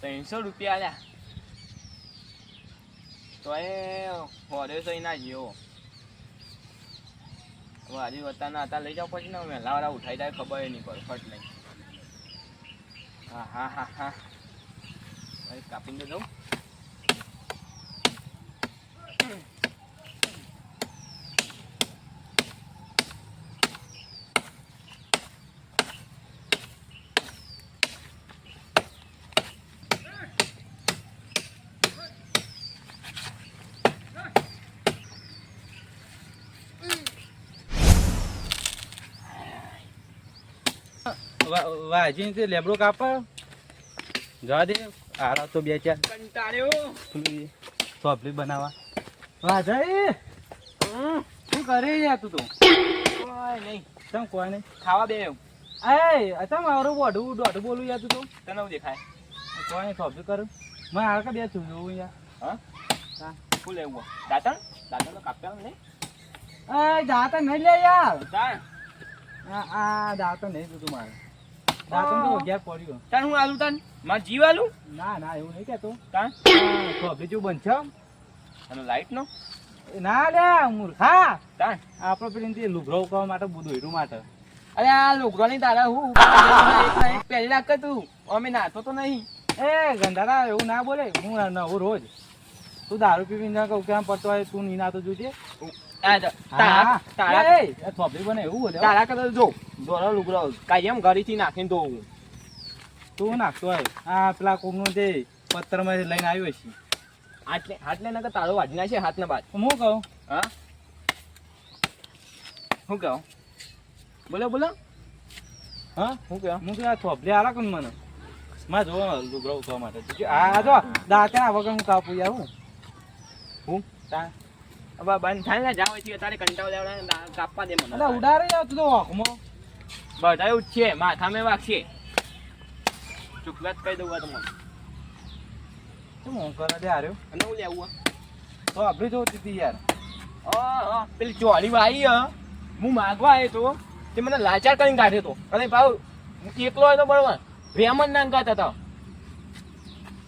₹300 આલ્યા તો એ હોડે તો ના જીવો હજી વતાના હતા લઈ જાવ પછી ને વહેલા વાળા ઉઠાઈ જાય ખબર નહીં પડે ફટ નહીં હા કાપીને દઉં વાજી લેબડો કાપા જવા દે આરા તો બે ચાર કંટાળ્યો સોપલી બનાવવા વાજાઈ શું કરે યાર તું તો કોઈ નહીં તમ કોઈ નહીં ખાવા બે એ અચ્છા મારું દોઢું બોલું યાર તું તો તને હું દેખાય કોઈ નહીં સોપલી કરું મેં આળકા બે છું જોઉં યાર હા શું લેવું દાંતણ તો કાપ્યા નહીં એ દાંતણ નહીં લે યાર તાણ આ દાંતણ નહીં જોતું મારે દાંતણ તો અગિયાર પડ્યું તાણ હું આલું તાન માર જીવ આલું ના એવું નહીં કહેતો તાણ સોપલી જેવું બનશે અને લાઈટ નો ના લે મૂર્ખા તાણ આપણે પેલી લુગરો કરવા માટે દોયરું માટે અરે આ લુગડોની તારા હું એક પહેલી નાખ તું અમે નાતો તો નહીં એ ગંધારા એવું ના બોલે હું નવું રોજ તું દારૂ પીવીને કહું કેમ પડતો હોય તું ની ના તો જોજે થોપડી બને એવું બોલે તારા કરતા જો દોરો લુગડો કાયમ ઘડીથી નાખીને તો તું નાખતો હોય આ પેલા કોકનું જે પત્તરમાં લઈને આવ્યો છે હાથલે ના તારો વાજી ના છે હાથ ના બાદ હું કહું હા શું કહો બોલો હા શું કહો હું આ થોપડી આલા કોણ મને માં જો લુગડો ઉઠવા માટે આ જો દાંતે આ વગર હું કાપું યાર હું તા હવે બંધ થાય ને જાવ છે તારે કંટાળો લેવડા કાપવા દે મને અલે ઉડારે યાર તું તો વાખમાં બધા એવું છે માથા મેં વાગશે ચુકલાત કહી દઉં તમને શું હું કરે દે હાર્યો અને હું લેવું તો આપડી જોતી હતી યાર પેલી ચોરી વાઈ હું માગવા આવ્યો તો તે મને લાચાર કરીને કાઢ્યો તો અને ભાવ એકલો હોય તો બરોબર વેમન ના ગાતા હતા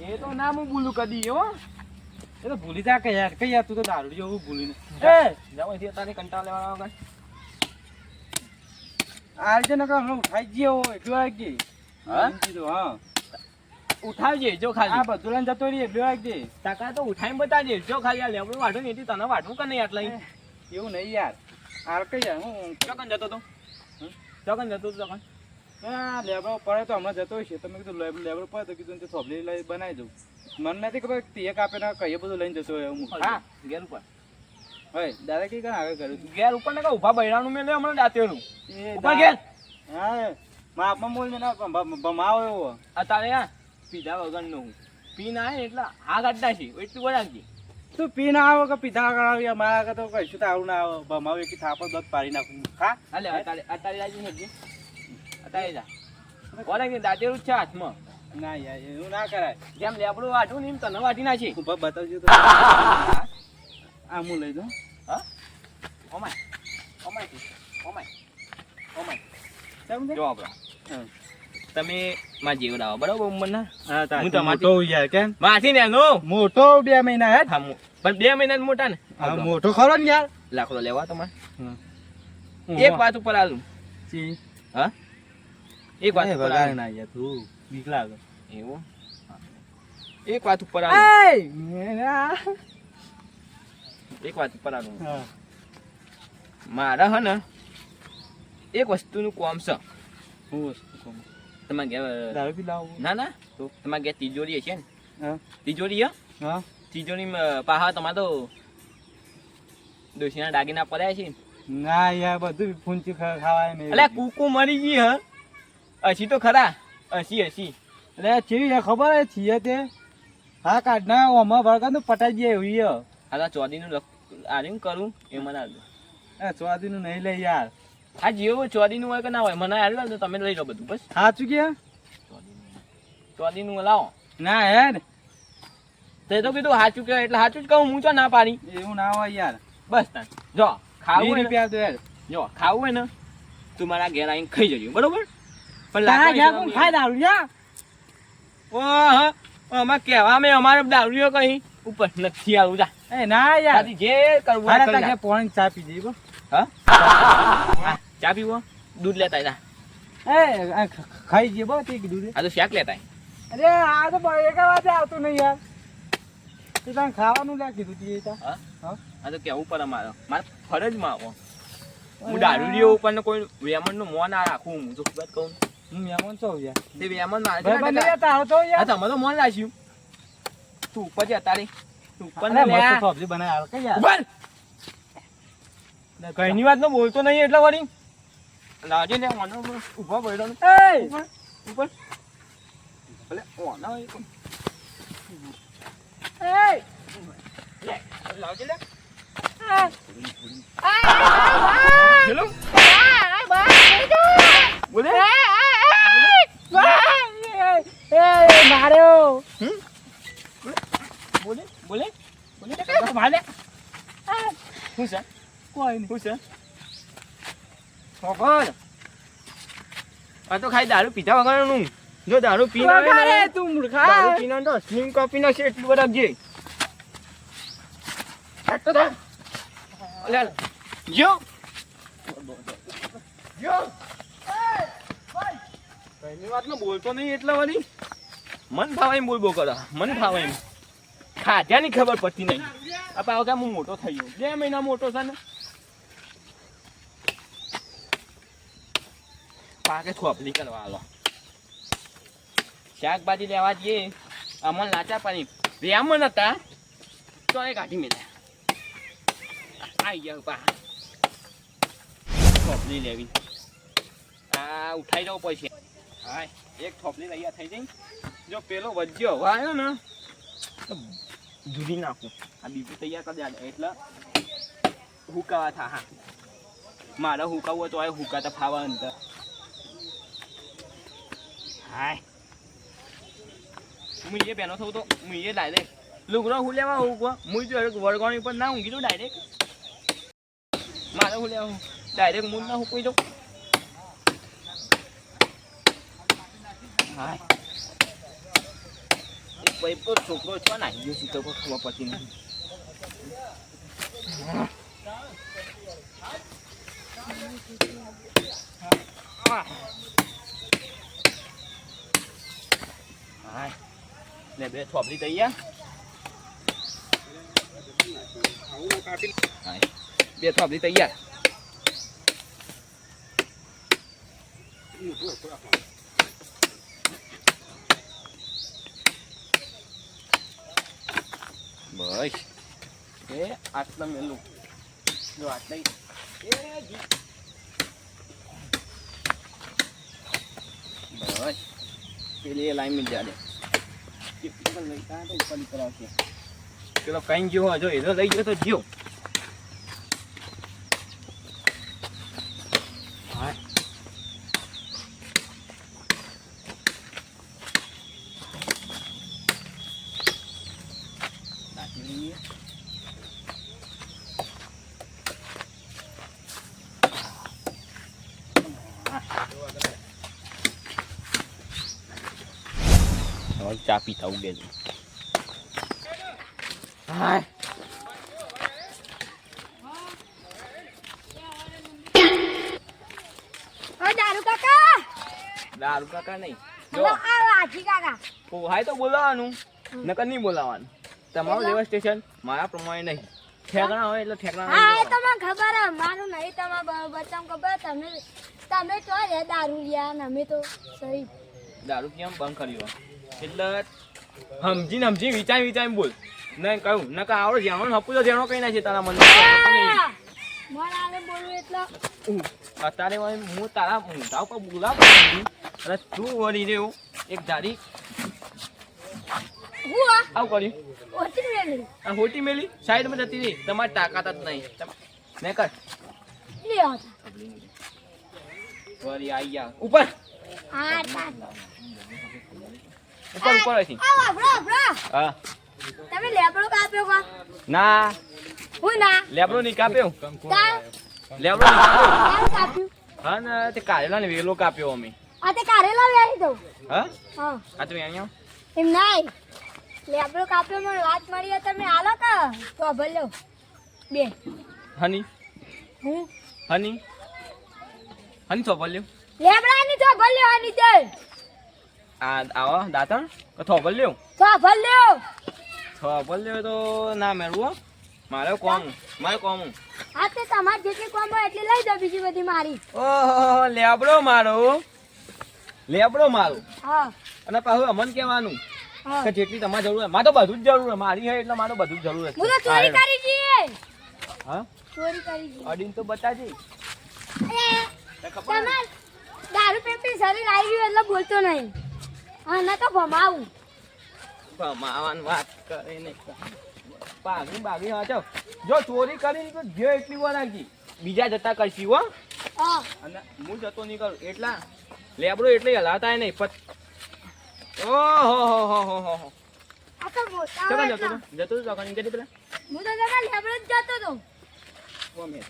એ તો ના હું બોલું કદી હો એ તો ભૂલી જા કે યાર કઈ યાર તું તો દારૂ જેવું ભૂલીને જાવ છે તારે કંટાળો લેવાનો વગર આ રીતે નકર હમણાં ઉઠાઈ ગયો એટલું વાગી હા ઉઠાવજે જો ખાલી આ બધું લઈને જતો રહી એટલું વાગજે ટકા તો ઉઠાઈને બતાવજે જો ખાલી આ લેવડું વાઢું નહીં તને વાઢું કે નહીં આટલા એવું નહીં યાર આ કઈ યાર હું ચોકન જતો તો ચોકન જતો તો ચોકન હા લેબડો પડે તો હમણાં જતો હશે તમે કીધું લેબડો પડે તો કીધું થોભલી લઈ બનાવી દઉં મને નથી ખબર તે કાપે ના કહીએ બધું લઈને જતો હોય હું હા ઘેર ઉપર હોય દાદા કઈ કઈ આગળ કર્યું ઘેર ઉપર ને ઉભા બૈરાનું મેં હમણાં દાંતેલું એ ઉપર ઘેર હા માપમાં બોલ ના ભમાવો એવો અત્યારે આ પીધા વગરનો હું પી ના આવે એટલે આ કાઢતા છે એટલું બનાવજે તું પી ના આવો કે પીધા કરાવી મારા કરતો કશું તો આવું ના આવે ભમાવો એક થાપડ દત પાડી નાખું ખા હાલે અત્યારે લાગી નથી અત્યારે જા કોને કે દાંતેલું જ છે હાથમાં ના યાર એવું ના કરાય જેમ લેબડું વાઢું ને એમ તને વાઢી નાખી ઉપર બતાવજો તો આ હું લઈ દઉં હા ઓમાય ઓમાય ઓમાય ઓમાય સમજે જો આપણો તમે માં જીવડાવો બરાબર ઉંમરના હા તા હું તમારી મોટો યાર કેમ માથી ને નો મોટો 2 મહિના હે હા પણ 2 મહિના જ મોટા ને હા મોટો ખરો ને યાર લાકડો લેવા તમારે એક વાત ઉપર આલું જી હા એક વાત ઉપર વગાડ ના યાર તું બીક લાગે એવું એક વાત ઉપર આલું એક વાત ઉપર આલું હા મારા હે ને એક વસ્તુનું કોમ છે હું વસ્તુ કહું તમારે ઘેર દારૂ પી લાવો ના ના તો તમારે ઘેર તિજોરી હશે ને હા તિજોરી હા તિજોરીમાં પાહા તમારે તો ડોશીના દાગીના પડ્યા છે ના યાર બધું ફૂંચી ખાવાય નહીં અલ્યા કૂકુ મરી ગઈ હ હસી તો ખરા હસી એટલે ચેવી યાર ખબર હે છીએ તે હા કાઢના ઓમાં વળગા તો પટાઈ જાય એવી હે આ ચોદીનું આર્યું કરું એ મને આવજો એ સ્વાદીનું નહીં લે યાર આ જેવું ચોદીનું હોય કે ના હોય મને આવ્યું તો તમે લઈ લો બધું બસ સાચું કે ચોદીનું લાવો ના હે ને તે તો કીધું સાચું કહેવાય એટલે સાચું જ કહું હું ચો ના પાડી એવું ના હોય યાર બસ તાન જો ખાવું હોય ને રૂપિયા તો યાર જો ખાવું હોય ને તું મારા ઘેર આવીને ખાઈ જજો બરોબર પણ તારા ઘેર લાકડો કોણ ખાય દારૂડિયા? ઓહો અમાર કહેવામાં અમારે દારૂડિયો કઈ ઉપર નથી આવું જા એ ના યાર, તારી જે કરવું હોય હારા કરી તારા નાખ. ઘેર પોણી ચા પી જઈએ, બો. હા હા, ચા પીવો દૂધ લેતા જા એ આ ખાઈ જઈએ, બો, તે કીધું રે. આ તો શાક લેતા અરે આ તો એક વાત આવતું નહીં યાર. તે તને ખાવાનું લે કીધું તી એ તો. હા હા? આ તો કેવું પડે મારે ફરજમાં આવો હું દારૂડિયો ઉપર ને કોઈ વેમનનું મોં ના રાખું હું તો વાત કહું હું મહેમાન છો યાર. તે વેમન મારે ભાઈ બંને યાર તારો તો હા યાર. તમે તો મોન રાખ્યું તું ઉપર છે તારી તું ઉપર અરે ને મસ્ત સબ્જી બનાવી આલો કે યાર. ઉપર કઈની વાત નો બોલતો નહીં એટલે વળી લાજે લે ઓનો ઉભા પડ્યો ને. એ ઉપર ઉપર ભલે ઓનો હોય તો. એ લે લાવજે લે ચલો બોલે માર્યો. બોલે બોલે બોલે મારે શું છે કોઈ નહીં. શું છે ખબર આ તો ખાલી દારૂ પીતા વગરનું જો દારૂ પીને આવે ને વગાડે તું મૂર્ખા. દારૂ પીને તો સ્લીમ કોફી ના છે એટલું બરાબર જે તો થા લે જો જો કઈની વાત માં બોલતો નહીં એટલે વળી મન ફાવે એમ બોલ બો કરો મન ફાવે એમ ખાધ્યાની ખબર પડતી નહીં આ પાવ કે હું મોટો થઈ ગયો 2 મહિના મોટો છે ને પાકે થોપલી કરવા આલો શાકભાજી લેવા જઈએ અમન લાચા પાણી રેમન હતા તો એ કાઢી મેલ્યા આઈ ગયા પા થોપલી લેવી આ ઉઠાઈ જવું પડશે હા એક થોપલી લઈ થઈ જઈ જો પેલો વજ્યો હવે આવ્યો ને તો ધૂરી નાખું આ બીજું તૈયાર કરી દે એટલે હુકાવા થા હા મારે હુકાવું હોય તો આ હુકાતા ફાવા અંદર હાય હું એ બેનો થયું તો હું એ ડાયરેક્ટ લુગડો હું લેવા હું વળગોણી પર ના ઊંઘી દઉં ડાયરેક્ટ મારે હું લેવા ડાયરેક્ટ મૂળ ના હું કોઈ દઉં હાય એક ભાઈ તો છોકરો છે ને આવી ગયો છે તો કોઈ ખબર પડતી નહીં હાય ને બે થોપલી તૈયાર હાય બે થોપલી તૈયાર બસ એ આટલા મેલું જો આટલા એ જી બસ પેલી એ લાઈન મિલ જાડે પેલો કઈ ગયો જો એનો લઈ ગયો તો જ્યો હા ચા પીતા ઉગે છે હાય દારૂ કાકા દારૂ કાકા નહીં હલો જો આ વાજી કાકા પોહાય તો બોલાવાનું નકર નહીં બોલાવાનું તમારું રેવા સ્ટેશન મારા પ્રમાણે નહીં ઠેકણા હોય એટલે ઠેકણા હા એ નહીં તમને ખબર હે મારું નહીં તમારા બચ્ચાને ખબર તમે તો રે દારૂ લ્યા ને અમે તો સહી દારૂ કેમ બંધ કર્યો એટલે સમજી વિચારી બોલ નહીં કહું નકર આવડે જાણો હપુ તો જાણો કઈ ના છે તારા મને મારાને બોલવું એટલે અત્યારે હું તારા મોઢા ઉપર બોલાવું અને તું વળી રહ્યો એક ધારી હું આવું કર્યું ઓછી મેલી આ હોટી મેલી સાઈડમાં જતી રહી તમારી તાકાત જ નહીં મેં કર લે આવતા વળી આવી ગયા ઉપર હા તા ઉપર અહીંથી આ બ્રો હા તમે લેબડો કાપ્યો કો ના હું ના લેબડો નહીં કાપ્યો તા લેબડો નહીં કાપ્યો તારું કાપ્યું હા ને તે કારેલા ને વેલો કાપ્યો અમે આ તે કારે લેબડા લઈ દઉં હા હા આ તમે અહીંયા એમ નહીં લેબડો કાપ્યો મને વાત મળી હોય તમે હાલો કા તો ભલ્યો બે હની હું હની હની થોભલ્યો લેબડાની તો ભલ્યો આની દે આ આવો દાતણ કે થોભલ્યો તો ભલ્યો થોભલ્યો તો ના મેળવો મારે કોમ આ તે તમાર જેટલી કોમ હોય એટલી લઈ દો બીજી બધી મારી ઓહો લેબડો મારો હા અને પાછું અમન કહેવાનું હા કે જેટલી તમારે જરૂર હોય મારે તો બધું જ જરૂર હોય મારી હોય એટલે મારે બધું જ જરૂર હું તો ચોરી છે કરી જી હા ચોરી કરી જી અડીન તો બતાજી તમાર દારૂ પીપી શરીર આવી ગયું એટલે બોલતો નહીં હા ના તો ભમાવું માવાની વાત કરે ને બાગી હા ચાલ જો ચોરી કરી તો જે એટલી વાર રાખજી બીજા જતા કરશી હો હા અને હું જતો નહીં કરું એટલા લેબડો એટલે હલાતા નહીં ઓહો આ તો મોટા ચલો હોય જતો એટલા. જતો તો કણી કરી પેલા હું તો જરા લેબડો જ જતો તો ઓમ હેડ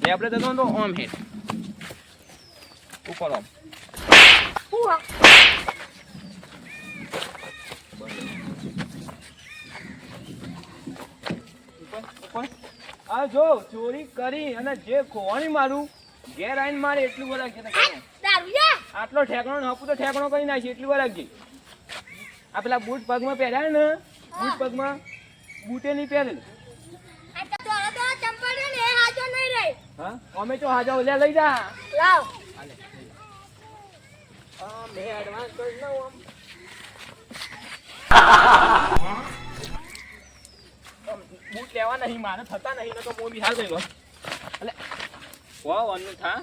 લેબડો જતો તો ઓમ હેડ ઉપર ઓમ હું હા ઉપર આ જો ચોરી કરી અને જે ખોવાની મારું ઘેર આવીને મારે એટલું વાર રાખજે દારૂ યા આટલો ઠેકણો હપુ તો ઠેકણો કરી નાખી એટલી વાર રાખજે આ પેલા બૂટ પગમાં પહેર્યા ને બૂટ પગમાં બૂટે નહીં પહેરેલું આ તો તો ચંપલ ને એ હાજો નહીં રહે હા અમે તો હાજા ઓલ્યા લઈ જા લાવ મેં એડવાન્સ કરી લઉં આમ બૂટ લેવા નહીં મારે થતા નહીં ને તો હું બિહાર ગયો એટલે વાનું થા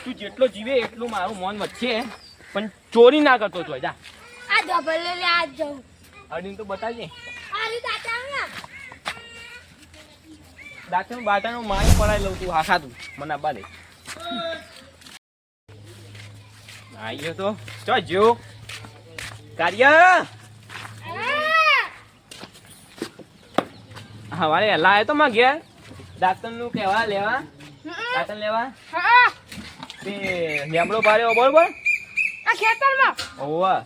તું જેટલો જીવે એટલું મારું મન વચ્ચે પણ ચોરી ના કરતો તો જા આ ધબલ લે આ જાઉં અડીને તો બતાવજે આલી તાતા ના દાંતણ બાટાનું મારી પડાઈ લઉં તું હાખા તું મને આપવા દે આયો તો ચો જો કાર્ય હવારે વહેલા આવ્યો તો માં ઘેર દાંતણનું કહેવા લેવા દાંતણ લેવા હા તે લેમડો પાડ્યો બરોબર આ ખેતરમાં ઓવા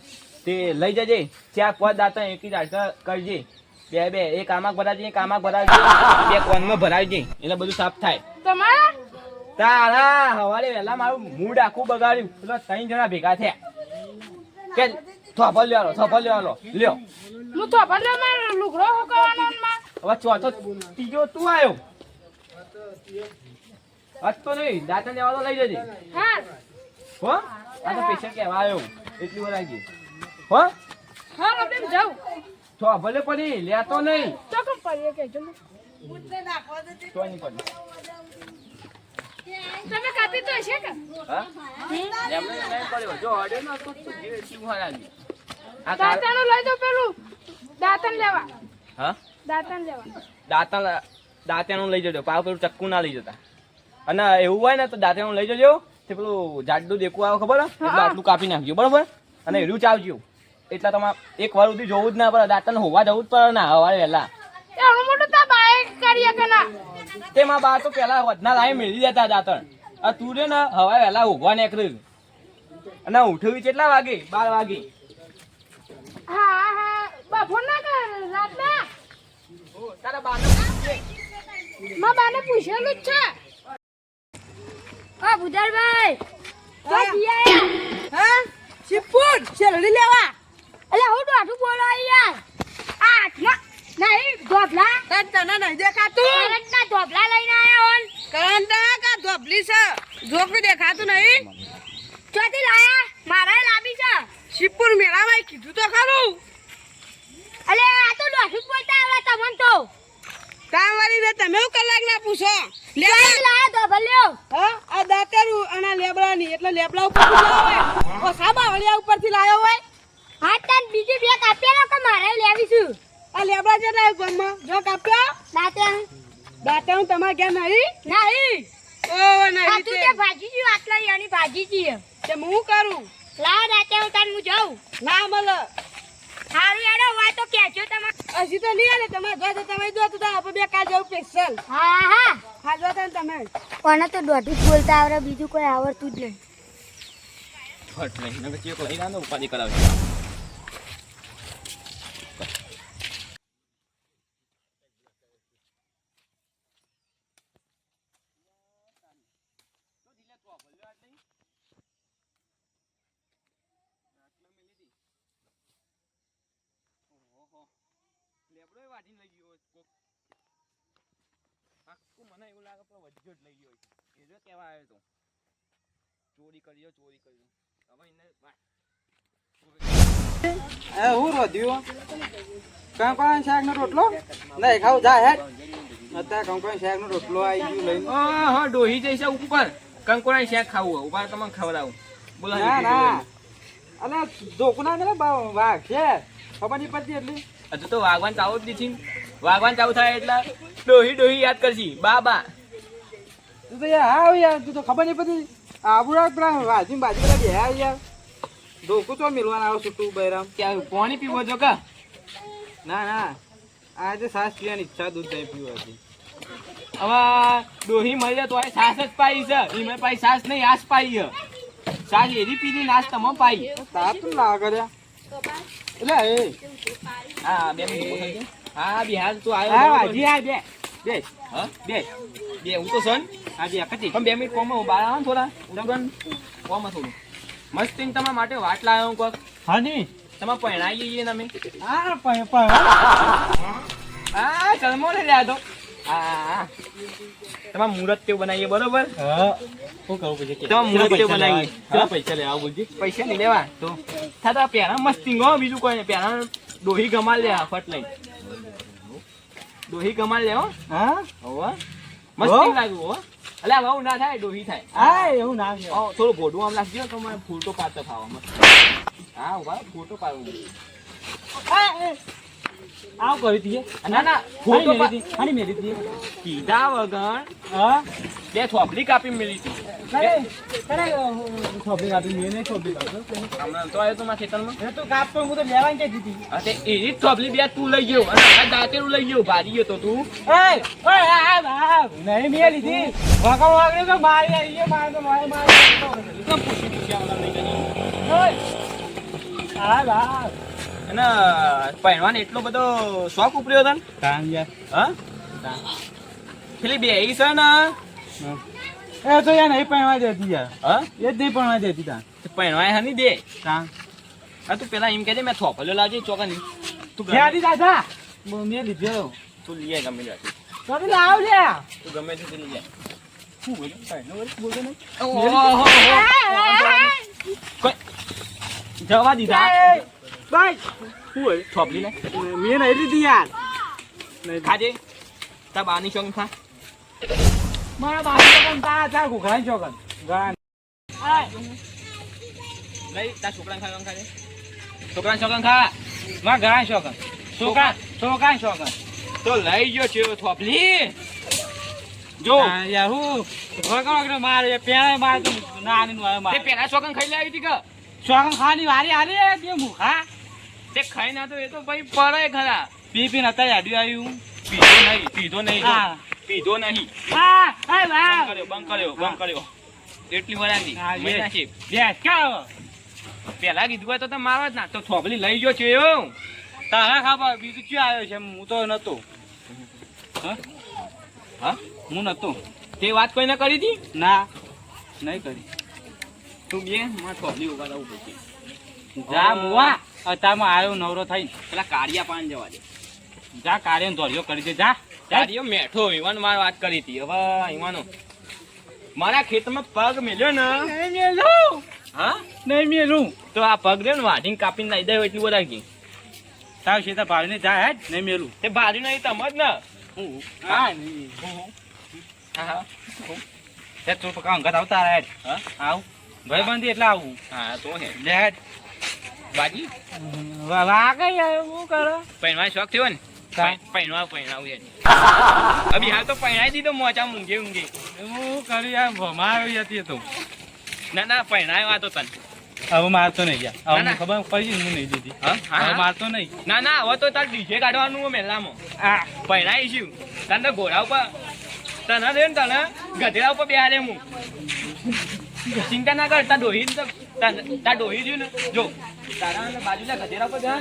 તે લઈ જજે ચાર પાંચ દાંતણ એકી દાંતણ કરજે બે એક આમાક ભરાવજે એક આમાક ભરાવજે બે કોનમાં ભરાવજે એટલે બધું સાફ થાય તમારા તારા હવારે વહેલા મારું મૂડ આખું બગાડ્યું પેલા 3 જણા ભેગા થયા કે થોભલ લેવાનો લ્યો હું તો ભલે માર લુગડો હોકવાનો માં હવે ચોથો ત્રીજો તું આવ્યો હજ તો નહીં દાંતણ લેવા તો લઈ જજે હા હો આ તો પેશન્ટ કહેવા આવ્યો એટલી વાર આવી હો હા આપણે જાઉં તો ભલે પડી લેતો નહીં તો કેમ પડીએ કે જો તો નહીં પડી તમે કાપી તો છે કે હા એમને નહીં પડ્યો જો અડે ના તો તું જે એટલી વાર આવી આ દાંતણું લઈ દો પેલું દાંતણ લેવા હા દાંતણ લેવા દાંતણનું લઈ જજો પાવ પેલું ચક્કુ ના લઈ જતા અને એવું હોય ને તો દાંતણનું લઈ જજો તે પેલું જાડું દેખું આવે ખબર એટલે આટલું કાપી નાખજો બરોબર અને એરું ચાવજો એટલા તમારે એક વાર સુધી જોવું જ ના પડે દાંતણ હોવા જવું જ પડે ના હવારે વહેલા એનું મોટું તા બાઈક કરીએ કે ના તેમાં બા તો પેલા વધના લાઈ મેળવી દેતા દાંતણ આ તું રે ને હવારે વહેલા ઉભવા નીકળ્યું અને ઉઠવી કેટલા વાગે 12 વાગે હા હા બફોર ના કર રાતના તારા બા માં બાને પૂછેલું જ છે ઓ બુધારભાઈ તો દિયા હા શિવપુર શેરડી લેવા એટલે હું તો આઠું બોલો યાર આ આઠમાં નહીં ધોબલા તને નહીં દેખાતું કરંટના ધોબલા લઈને આયા હોન કરંટા કા ધોબલી છે જોકું દેખાતું નહીં ચોથી લાયા મારા લાવી છે શિવપુર મેળામાં કીધું તો ખરું અલે આ તો દોઢું બોલતા આવા તમને તો કામ વાળી ને તમે એવું કલાક ના પૂછો ચોથી લાયા ધોબલ્યો હા આ દાંતેરું અને લેબડાની એટલે લેબડા ઉપરથી લાવ્યો હોય ઓ સાબા વળિયા ઉપરથી લાવ્યો હોય હા તાન બીજી બે કાપ્યા કે મારે લેવી છું આ લેબડા જેટલા ગામમાં જો કાપ્યો દાંતણ દાંતેરું તમારે ઘેર નહીં નહીં ઓ આ નહીં તું તે ભાજી જી આટલા યાની ભાજી જી તે હું કરું લા દાંતણ તાન હું જાઉં ના મળે હારું એડો હોય તો કહેજો તમે હજી તો નહીં આલે તમે જો તો તમે જો તો આપણે બે કા જવું સ્પેશિયલ હા હા હા જો તમે કોને તો દોઢું જ બોલતા આવડે બીજું કોઈ આવડતું જ નહીં ફટ લઈ નકર ચેક લઈ ના ઉપાધિ કરાવે લેબડો વાઢીને લઈ ગયો કોક આખું મને એવું લાગે પેલો વજ્જો જ લઈ ગયો એ જો કેવા આવ્યો તો ચોરી કર્યો હવે એને હું રોધ્યું કંકોડા શાક નો રોટલો નહીં ખાવ જા હેડ અત્યારે કંકોડા શાક નો રોટલો આવી ગયો લઈને હા ડોહી જઈશે ઉપર કંકોડા શેક ખાવું ઉપર તમને ખવડાવું બોલો ના ના અલે જોકુના ને વાઘ છે ખબર નહીં પડતી એટલી હજુ તો વાગવાન ચાલુ જ દીધી વાગવાન ચાલુ થાય એટલે ડોહી યાદ કરશી બા તું તો યાર હા યાર તું તો ખબર નહીં પડતી આબુડા પેલા વાજી બાજુ પેલા બે યાર ધોકું તો મિલવાના આવો છું તું બૈરામ ક્યાં પાણી પીવો છો કે ના ના આજે સાસ પીવાની ઈચ્છા દૂધ નહીં પીવું હતી હવે ડોહી મળે તો સાસ જ પાઈ છે એમાં પાઈ સાસ નહીં આસ પાઈ છે સાસ એરી પીધી નાસ તમે પાઈ તાપ તું લાગે કર્યા એટલે એ હા બે મિનિટ હા બિહાર તું હા આવ્યો વાજી આ બે બે હા બે બે હું તો સન આ બે કતી પણ 2 મિનિટ કોમાં બહાર આવો ને થોડા ઉડગન કોમાં થોડું મસ્તી તમારા માટે વાટ લાવ્યો કોક હા ની તમે પહેણાઈ જઈએ ને અમે હા હા ચલમો ને લ્યા તો હા તમારે મુહૂર્ત તેવું બનાવીએ બરોબર શું કરવું પછી તમારે મુહૂર્ત તેવું બનાવીએ કેટલા પૈસા લેવા બોલજી પૈસા નહીં લેવા તો થતા પહેલા મસ્તી ગો બીજું કોઈ નહીં પહેલા ડોહી ગમાલ લે ફટ લઈ ડોહી ગમાલ લે હો હા હોવા મસ્તી લાગ્યું હો અલ્યા બહુ ના થાય ડોહી થાય હા એવું ના છે થોડું ભોડું આમ લાગજો તો મને ફૂલ તો પાડતા ખાવા મસ્ત હા ઉભા ફોટો પાડવું આવ કરી દીએ ના ના ફોટો આની મેરી દીએ કીધા વગર હા બે થોપલી કાપી મેલી હતી શોપિંગ આપી મેં નહીં શોપિંગ હમણાં તો આવ્યો તો મારા ખેતરમાં તો કાપ તો હું તો લેવાની કે દીધી હા તે એવી જ થોપલી બે તું લઈ ગયો અને આ દાંતેરું લઈ ગયો ભારી ગયો તો તું નહીં મેં લીધી વગર વાગડે તો મારી આવી મારે તો મારે કેમ પૂછી પૂછી આવડા લઈ ગયો હા બા અને પહેરવાનો એટલો બધો શોખ ઉપર્યો તને કામ યાર હા પેલી બે છે ને એ તો યાર નહીં પહેરવા દેતી યાર હા એ જ નહીં પહેરવા દેતી તા પહેરવાય હની દે કામ હા તું પેલા એમ કહેજે મેં થોપલ્યો લાવજે ચોકની તું ક્યાંથી દાદા મેં લીધેલો તું લઈ આય ગમે ત્યાંથી તો લાવ લે તું ગમે તે લઈ આય શું બોલ્યો પહેરનો બોલતો નહીં ઓહો કોઈ જવા દીધા ભાઈ શું હોય થોપલી લે મેં નહીં લીધી યાર ખાજે તા બાની ચોક ખા મારા બાજુ પણ તા તા ઘોઘરાની ચોકન ગાન લઈ તા છોકરાને ખાવાનું ખાજે છોકરાને ચોકન ખા માં ગાન ચોકન ચોકન ચોકન તો લઈ ગયો છે થોપલી જો યાર હું વગર મારે પેલા મારે તો નાની નું આવે તે મારે પેલા ચોકન ખાઈ લાવી હતી કે ચોકન ખાવાની વારી આલી કે મુખા તે ખાઈ ના તો એ તો ભાઈ પડે ખરા પી પીને અત્યારે આડ્યું આવ્યું પીધો નહીં જો. હા. પીધો નહીં હા હા વાહ બંધ કર્યો એટલી વરાની હા, મેં yes. નાખી. યસ કાવ પેલા કીધું હોય તો તમે મારવા જ ના તો થોપલી લઈ ગયો છે એવું તારા ખબર બીજું ક્યાં આવ્યો છે હું તો નતો હા હું નતો તે વાત કોઈને કરી હતી ના નહીં કરી તું બે માં થોપલી ઉગાડવું પડશે જા મુવા અત્યારમાં આવ્યો નવરો થઈ પેલા કાળિયા પાન જવા દે જા કાર્ય ધોર્યો કરી દે જા કાળિયો મેઠો ઈવાન માર વાત કરી હતી હવે ઈવાનો મારા ખેતરમાં પગ મેલ્યો ને નહીં મેલું હા નહીં મેલું તો આ પગ રે ને વાઢીને કાપીને નાઈ દે એટલી બધા કી તાવ સીધા ભાડીને જા હેડ નહીં મેલું તે ભારી નહીં તમ જ ને હા હા તે તું પકા અંગત આવતા હેડ હા આવ ભાઈ બંધી એટલે આવું હા તો હે લે હેડ બાજી વાગે યાર હું કરો પૈણવાનો શોખ થયો ને હા. પૈણાવું છે અભી હાલ તો પૈણાઈ દીધો મોચા ઊંઘે હું કરી યાર ભમાવી હતી તો ના પૈણાયો આ તો તને હવે મારતો નહીં યાર હવે ના, મને ખબર પડી હું નહીં દીધી હા હવે મારતો નહીં ના હવે તો તાર ડીજે કાઢવાનું મેલામાં આ પૈણાઈ છું તને તો ઘોડા ઉપર તને દે ને તને ગધેડા ઉપર બેહાડે હું ચિંતા ના કર, તાર ડોહી ને તો તાર ડોહી રહ્યું ને જો તારા અને બાજુના ગધેડા ઉપર જાય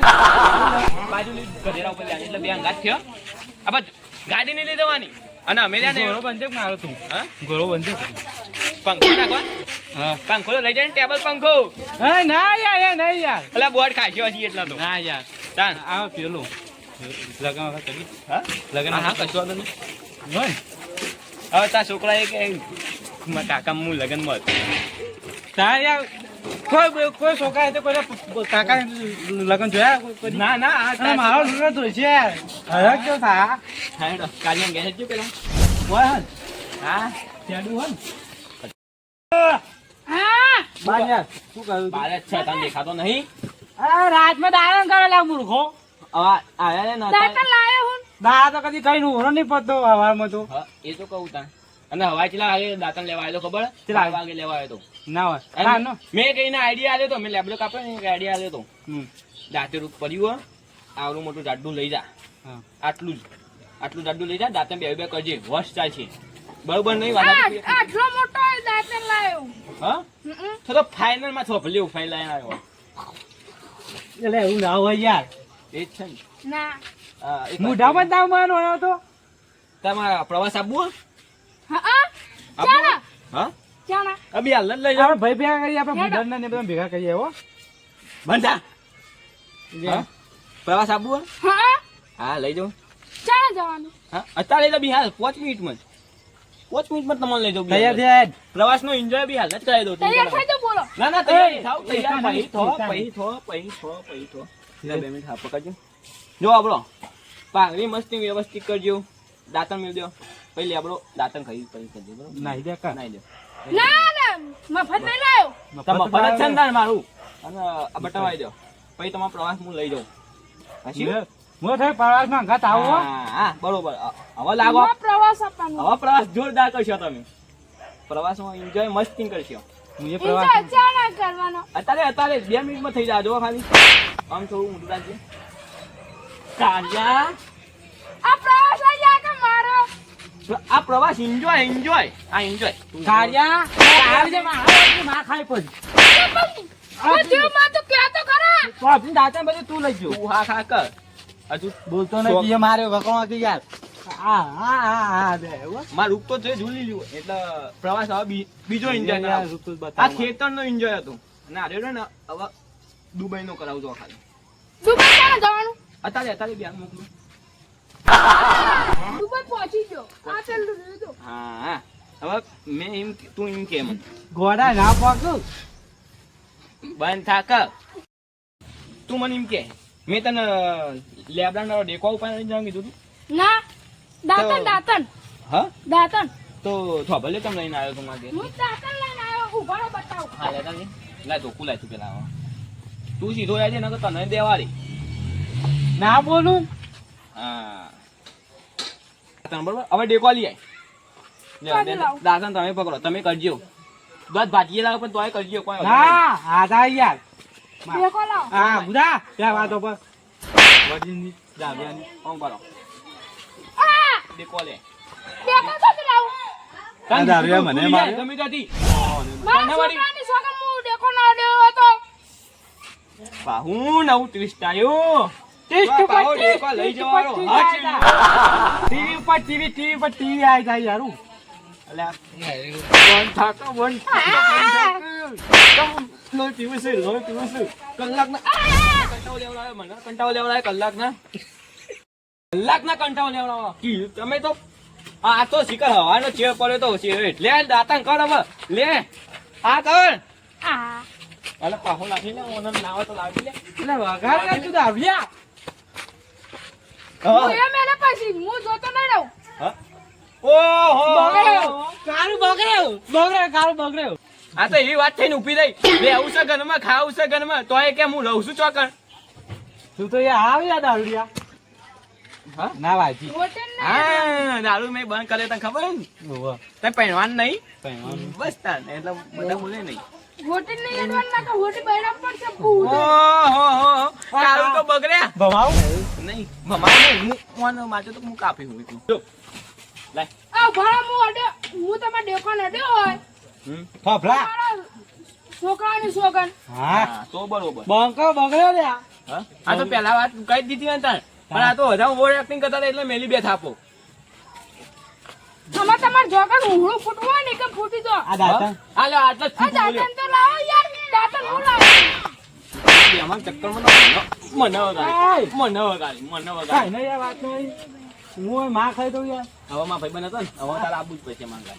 બાજુની ગધેડા ઉપર જાય એટલે બે અંગાત થયો. આ બસ ગાડી નહીં લઈ જવાની અને અમે ત્યાં ઘોડો બંધે મારો તું હા ઘોડો બંધે પંખો નાખવા હા પંખો તો લઈ જાય ને ટેબલ પંખો ના યાર એ નહીં યાર એટલે બોર્ડ ખાશી હજી એટલા તો ના યાર તાન આ પેલું લગન વખત કરી હા લગન હા કશું વાંધો નહીં. હોય હવે તાર છોકરા કે મારા કાકા હું લગન મત તાર યાર કોઈ છોકરા તો કોઈ કાકા લગન જોયા કોઈ ના ના આ મારો છોકરો તો છે હવે કેવું થા હા કાલિયા ગયા છે પેલા હોય હન હા તેડું હન હા બાર યાર શું કહ્યું બારે જ છે તને દેખાતો નહીં. આ રાતમાં દારણ કરે લા મૂર્ખો હવે આયા ને દાંતણ લાયો હું દા તો કદી કઈ નું નહીં પડતો હવારમાં તો હા એ તો કહું તાન અને હવા ચેલા વાગે દાંતણ લેવા આવ્યો ખબર ચેલા ચાર વાગે લેવા આવ્યો તો ના હોય ના નો મેં કઈને આઈડિયા આલ્યો તો મેં લેબડો કાપે ને આઈડિયા આલ્યો તો હમ દાંતે રૂપ પડ્યું હોય આવડું મોટું જાડું લઈ જા હા આટલું જાડું લઈ જા દાંતે બે કરજે વશ ચાલશે બરોબર નહીં વાત આટલો મોટો દાંતણ લાયો હા હમ. તો ફાઇનલ માં થોપ લેવું ફાઇનલ આવ્યો એટલે એવું ના હોય યાર એ જ છે ને ના હા, એક મોઢામાં જ દાવ મારવાનો આવ્યો તો તમારા પ્રવાસ આપવું હા ચાલો હા ચાલો અભી હાલ જ લઈ જાઓ આપણે ભાઈ ભેગા કરીએ આપણે મુંડન ને બધા ભેગા કરીએ હો બંધા હા પ્રવાસ આપવું હા હા લઈ જાઓ ચાલો જવાનું હા અત્યારે લઈ જાઓ બી હાલ 5 મિનિટમાં 5 મિનિટમાં તમને લઈ જાઉં બી તૈયાર હાલ. થયા પ્રવાસનો એન્જોય બી હાલ જ કરાવી દઉં તૈયાર થઈ જાઓ બોલો ના ના તૈયાર થાવ એ, તૈયાર એક પહી થો પહી થો 2 મિનિટ હા પકડજો જો આપણો પાઘડી મસ્તી વ્યવસ્થિત કરજો દાંતણ મેળ દો પછી આપણો દાંતણ ખાઈ પછી કરજો બરોબર નાઈ દે કા નાઈ દો ના ના મફત નહીં લાયો તમે ફરજ છે ને તાર મારું અને આ બટવાઈ દો પછી તમારો પ્રવાસ હું લઈ જાઉં હાચી? મો થાય પ્રવાસમાં ઘાત આવો હો. હા બરોબર હવે લાગો માં પ્રવાસ આપવાનો હવે પ્રવાસ જોરદાર કરશો તમે પ્રવાસમાં એન્જોય મસ્તી કરશો હું એ ઇન્જોય પ્રવાસ ચાલો કરવાનો અત્યારે 2 મિનિટમાં થઈ જાય જો ખાલી આમ થોડું ઊંધું રાખજે કાલિયા આ પ્રવાસ લઈ જા કે મારો આ પ્રવાસ એન્જોય આ એન્જોય કાર્યા આવી જે માં ખાઈ પડી આ જો માં તો ક્યાં તો ખરા તો આપણી દાંતણ બધું તું લઈ ગયો તું હા ખા કર હજુ બોલતો નથી એ મારે વકવા કે યાર હા દે હો માર રૂપ તો છે ઝૂલી લ્યો એટલે પ્રવાસ હવે બીજો એન્જોય યાર કરાવ રૂપ તો આ બતાવ ખેતરનો એન્જોય હતો અને આ રહ્યો ને હવે દુબઈ નો કરાવજો ખાલી દુબઈ ચાલો જવાનું અત્યારે બિહાર મોકલું દુબઈ પહોંચી ગયો આ પેલું રહ્યું તો હા હવે મેં એમ તું એમ કે મને ગોડા ના પાકું બંધ થાક તું મને એમ કે મેં તને લેબડાનો ડેકો ઉપાય જવાનું કીધું તું ના દાંતણ તો- દાંતણ હા દાંતણ તો થોભલે તમે લઈને આવ્યો તું માગે હું દાંતણ લઈને આવ્યો ઉભારો બતાવ હા લેતા ને લાય ધોકું લાય તું પેલા હવે. તું સીધો જાય છે ને તને દેવાળી ના બોલું હા તને બરોબર હવે ડેકો લઈ કાઢી આય લાવ. દાદા તમે પકડો તમે કરજો દૂધ ભાજીએ લાવો પણ તોય કરજો કોઈ વાંધો ના આ જા યાર દેખો લાવ હા બુધા ત્યાં વાતો પર વજીની દાબિયાની નહીં. આમ કરો આ ડેકો લે દેખો તો કે લાવ આ દારૂયા મને ભૂલી જાય મારે. ગમે ત્યાંથી. મારા ધન્યવાદ. છોકરાની સોગન હું દેખો ના દેવો હતો બા, હું નવું ટ્વિસ્ટ આવ્યું ટેસ્ટ બા, ઉપર પાહો ડેકો લઈ જવાનો. ટીવી ઉપર ટીવી પર ટીવી આવી જાય યારું અલ્યા, બંધ થાકો, બંધ થાકો. લોહી પીવું છે, લોહી પીવું છે. કલાકના કંટાળો લેવડાવે મને, કંટાળો લેવડાવે કલાકના. કલાકના કંટાળો લેવડાવે. કીધું તમે તો આ તો શિકાર હવાનો ચેર પડ્યો તો છે. લે દાંતણ કર હવે લે આ કર આ અલે પાહો લાગી લે ઓનમ નાવા તો લાવી લે એટલે વઘાર ના તું દારૂયા હું એ મેલે પછી હું જોતો નહીં રહું હા ઓહો કારું બગડ્યો કારું બગડ્યો આ તો એવી વાત થઈને ઊભી રહી બેહું છે ઘરમાં ખાવું છે ઘરમાં તોય કે હું રહું છું ચોકણ તું તો યાર આવ્યા દારૂડિયા હા ના વાજી હોટેલ ને હા દારૂ મેં બંધ કરે તને ખબર હે ને ઓવા તે પહેરવાનું નહીં પહેરવાનું. બસ તાન એટલે બધા બોલે નહીં હોટેલ ને યાદવાન ના કે હોટેલ બૈરામ પર છે ભૂત ઓહો દારૂ તો બગડ્યા ભવાવ નહીં મમાય નહીં હું મને માટે તો હું કાપી હું એટલું જો લાય આ ભાડા હું અડ્યો હું તમારે ડેકો અડ્યો હોય હમ ફફલા મારા છોકરાની સોગન. હા હા તો બરોબર. બંકો બગડ્યો લે આ. હા આ તો પેલા વાત કહી જ દીધી ને તાર. પણ આ તો વધારે ઓવર એક્ટિંગ કરતા હતા એટલે મેલી બે થાપો. આમાં તમારે જોગન ઊંઘળું ફૂટવું હોય ને કે ફૂટી જો. આ દાંતણ. આ લે આટલા જ આ ફૂટ બોલ્યો. દાંતણ તો લાવો યાર, દાંતણ હું લાવું. એમાં ચક્કરમાં મને વગાડી. મને વગાડી. કાંઈ નહીં યાર વાત નહીં. હું માં ખાઈ દઉં યાર. હવે માં ભાઈ બને હતો ને હવે તારે આપવું જ પડશે માંગા.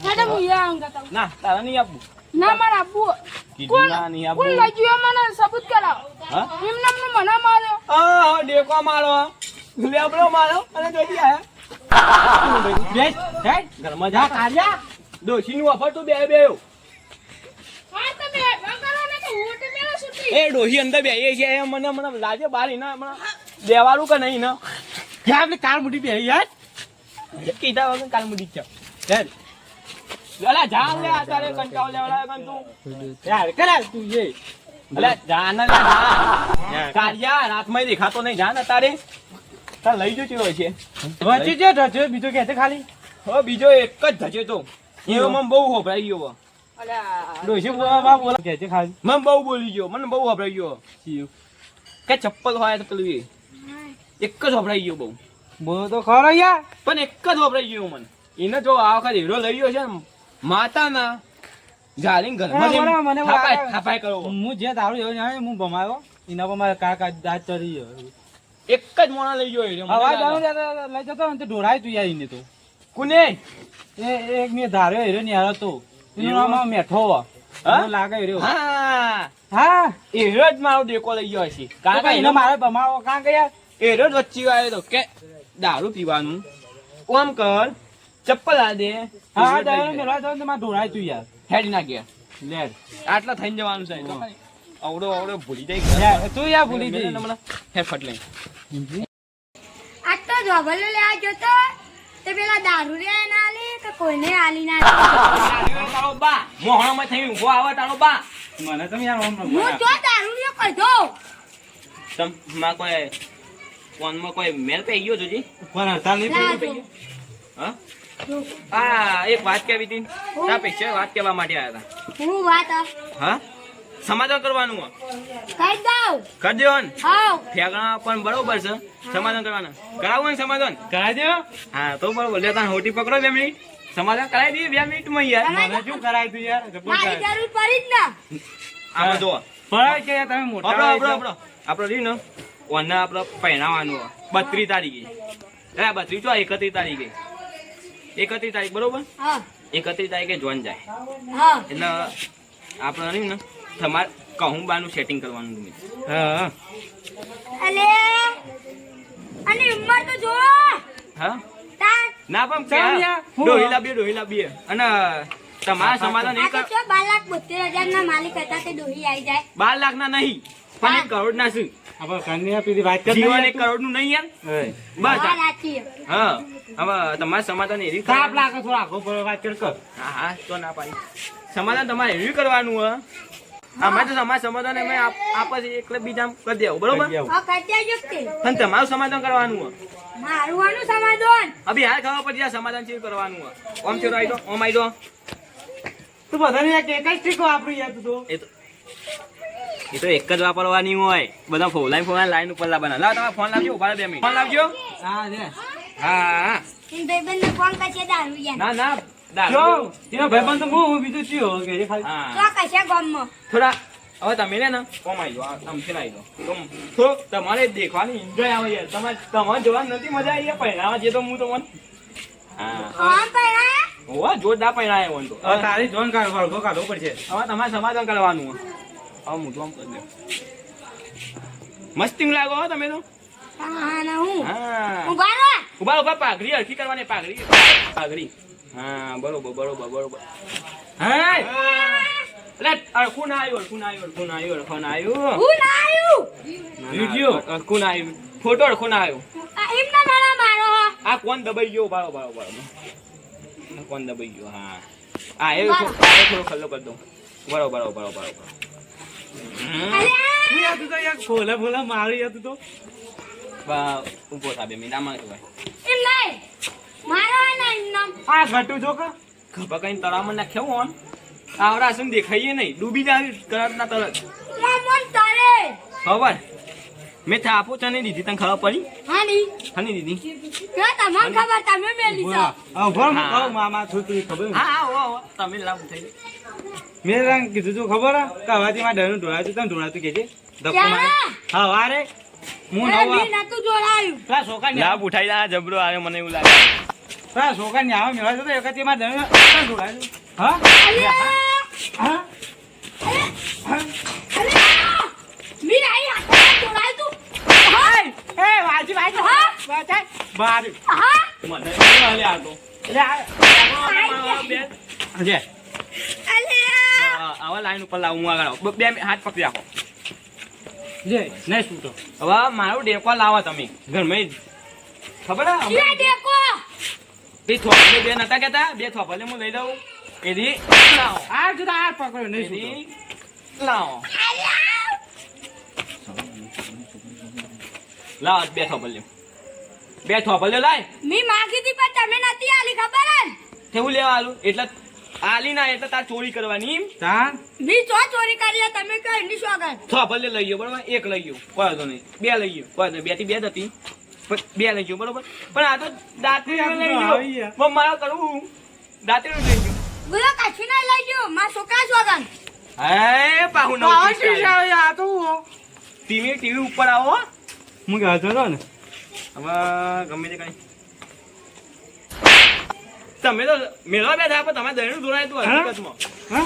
હેડો હું યા ઊંઘતા હું. ના તારે નહીં આપવું. ના મારે આપવું. કીધું ના નહીં કોણ આપવું. લઈ ગયું મને સબૂત કરાવો. હા એમ નામનો મને માર્યો. આ ડેકો મારો લેબડો મારો અને જોઈ આયા બેસ હેડ ઘરમાં જા કાઢ્યા ડોશીનું અફર તો બે બેયો હા તમે વગરો ને તો ઊંટ મેલો સુતી. એ ડોશી અંદર બે એ છે મને લાગે બારી ના હમણાં દેવાળું કે નહીં ને ક્યાં આપણે કાર મૂડી બે યાર. કીધા વગર કાલ મુડી છે હેડ અલા જા લે તારે કંટાળ લેવડા કન તું યાર કરા તું એ. અલા જા ના લે જા કાઢ્યા રાતમાં દેખાતો નહીં જા ને તારે તાર લઈ જો ચીયો છે વચ્ચે જે ઢચો બીજો કે છે ખાલી. હવે બીજો એક જ ધજે તો એમાં બહુ હોભરાઈ ગયો અલ્યા ડોશી બોલા બોલા કે છે ખાલી. મને બહુ બોલી ગયો મને બહુ હોભરાઈ ગયો કે ચપ્પલ હોય તો પેલું એ એક જ હોભરાઈ ગયો બહુ બોલો તો ખરો યાર. પણ એક જ હોભરાઈ ગયો મને એને જો આ વખત હીરો લઈ ગયો છે ને માતાના જાળીને ઘરમાં જેમ મને થાપાય કરો હું જે દારૂ એવો જાણે હું ભમાયો એના પર મારા કાકા દાંત ચડી ગયો. એક જ મોણા લઈ ગયો હીરો મને અવાજ લાગે. દારૂ લઈ જતો ને તે ઢોળાય તું યાર એને તો. કોને એ એક મેં ધાર્યો હીરો ને યાર હતો. એનું એવું? નામ મેઠો હા? મને લાગે હીરો. હા હા હીરો જ મારો ડેકો લઈ ગયો છે કારણ કે એને હીરો મારે ભમાવો કાં કે યાર. હીરો જ વચ્ચે આવ્યો તો કે દારૂ પીવાનું ઓમ કર ચપ્પલ આ દે હા હીરો જ લઈ દારૂ જાય. મેળવા જવાનું તો મારે ઢોળાય તું યાર. હેડી ના ગયા લેડ આટલા થઈને જવાનું છે તો ખાલી અવડો અવડો ભૂલી જાય યાર તું યાર ભૂલી જઈ. હે ફટ લઈ આજ તો જોબલો લેવા જતો તે પેલા દારૂ રે ના આલી કે કોઈને આલી ના આલી. તારો બા મોહણામાં થઈ ઊભો આવે તારો બા મને તમે યાર ઓમ હું તો દારૂ રે કઢો. તમ માં કોઈ ફોનમાં કોઈ મેલ પે ગયો જોજી કોણ હતા નહીં લા પેલું? જો. હા આ એક વાત કેવી હતી તા પૈસા વાત કહેવા માટે આવ્યા હું વાત હતા હા સમાધાન કરવાનું હો. કઈ દઉં. કરી દેવો ને હાવ ઠેકાણા પણ બરોબર છે સમાધાન કરવાનું કરાવવું ને સમાધાન કરાઈ દો. હા તો બરોબર લે તાન હોટી પકડો 2 મિનિટ સમાધાન કરાવી દઈએ 2 મિનિટમાં યાર મને શું કરાય તું યાર જબર મારી કરાય. જરૂર પડી જ ના. આમાં જો પણ કે યાર તમે મોટા આપણો રીન ઓને આપણે પહેરાવાનું 32 તારીખે એ 32 તો 31 તારીખે 31 તારીખ બરોબર હા 31 તારીખે જોન જાય હા એટલે આપણે નહીં ને તમારે કહું બાનું સેટિંગ કરવાનું તમે હા અલે અને ઉંમર તો જો હા તાર ના પણ ચાલ યાર. ડોહી લાવીએ અને તમારા સમાધાન આ એક તો જો 12,72,000 ના માલિક હતા તે ડોહી આવી જાય. 12 લાખના નહીં પણ 1 કરોડ ના શું આપણે કન્યા પેલી વાત કરી જીવન 1 કરોડ નું નહીં યાર બસ હા સાચી. હા હવે તમારા સમાધાન એવી તાપ લાગે થોડા આખો પર વાત કર કર. હા હા તો ના પાડી સમાધાન તમારે એવી કરવાનું હે અમે તો તમારા સમાધાન અમે આપસ એકલે બીજા કરી દેવું બરોબર હા કરી દેજો તે. અને તમારું સમાધાન કરવાનું હે મારું આનું સમાધાન. અભી હાલ ખબર પડી જાય સમાધાન કેવું કરવાનું હે ઓમ છે આઈ દો ઓમ આઈ દો તું બધાને યાર એક જ ટીકો વાપરી યાર તું તો. એ તો એક જ વાપરવાની હોય બધા ફોલાઈ લાઈન ઉપર લાવવાના લાવ તમારે ફોન લાવજો ઉભા 2 મિનિટ ફોન લાવજો હા લે હા એમ ભાઈબંધને ફોન કરશે દારૂ યાર. ના ના જો દારૂ. એનો ભાઈબંધ તો હું બીજું ચિયો કે જે ખાલી હા તો કશે ગામમાં. થોડા હવે તમે રે ને કોમ આવી જાઓ આમથી આવી જાઓ તો તમારે દેખવાની એન્જોય આવે યાર તમારે જોવાની નથી મજા આવી યાર પહેરાવા જે તો હું તો મને હા આમ પહેરાય? હોવા જોરદાર પહેરાય હોય તો હવે તારી જોન કાઢ વળગો કાઢવો પડશે. હવે તમારે સમાધાન કરવાનું હોય હવે હું તો આમ કરી દઉં મસ્તી લાગો હો તમે તો હા ના હું હા ઉભા રહો. ઉભા પાઘડી હરખી કરવાની પાઘડી હા બરોબર હા એટલે અડખું ના આવ્યું હું ના આવ્યું. વિડિયો અડખું ના આવ્યું ફોટો અડખું ના આવ્યો આ એમ ના મારા મારો. આ કોણ દબાઈ ગયો બરાબર કોણ દબાઈ ગયો હા આ એ થોડો ખલ્લો કરી દો બરોબર અલ્યા તું યાર તું તો યાર ફોલા મારી યાર તું તો. ઉભો થા 2 મિનિટ આમાં એમ નહીં મારો ના એમ નામ. આ ઘટું જો કે ખબર કઈ તળાવમાં નાખ્યો હોન આવડા શું દેખાઈએ નહીં, ડૂબી જાય તરત ના તરત. મન તારે ખબર મેં થાપો ચને દીધી, તને ખબર પડી? હા ની ખની દીધી? કે તમને ખબર તમે મેલી છો મામા છોકરી ખબર હા આવો આવો, તમે લાવ થઈ. મેં રંગ કીધું તું ખબર કવાથી માં ડરું ઢોળાતું તને ઢોળાતું કે છે ધક્કો મારે ક્યાં? હા વારે હું અરે નવા મી નતું જોડાયું પેલા છોકરા ને લાભ ઉઠાઈ જા જબરો આવે મને એવું લાગે. પેલા છોકરા ને આવા મેળવા જતો એકથી માં ડરું ઢોળાતું હા અલ્યા હા અલ્યા મી આઈ હાથ જોડાય તું હા એ વાજી વાજી હા વાચાય બાર હા મને એવું હાલે આ તો. એટલે બે જે અલ્યા આવા લાઈન ઉપર લાવું હું આગળ આવું. બે હાથ પકડી રાખો. જે નહીં છૂટો હવે મારું ડેકો લાવો તમે ઘરમાં જ. ખબર હે? લે દેખો બે થોપલે બે નતા કહેતા, બે થોપલે હું લઈ દઉં. એથી લાવો, આ જુદા આ પકડ્યો નહીં છૂટો એથી લાવો. લાવો બે થોપલે, બે થોપલે લાય. મી માગી હતી પણ તમે નથી આલી ખબર હે કેવું લેવા આલું? એટલે આલી ના એટલે તાર ચોરી કરવાની એમ? તાન મી ચો ચોરી કરી હે, તમે કઈ ની સોગન થોપલે લઈ ગયો બરોબર, એક લઈ ગયો કોઈ વાંધો નહીં, બે લઈ ગયો કોઈ વાંધો નહીં. બે થી બે જ હતી પણ બે લઈ ગયો બરોબર. પણ આ તો દાંતરી લઈ આવી ગયો. ગયા. મારા કરવું દાંતરી લઈ ગયો. ગુલો કાચી ના લઈ ગયો માર છોકરા સોગન હે પાહુ નવ આ તો ટીવી ઉપર આવો. હું કહેતો હતો ને હવે ગમે તે કઈ તમે તો મેળવા બેઠા પણ તમે દહીણું જોડાય તું હકીકતમાં. હા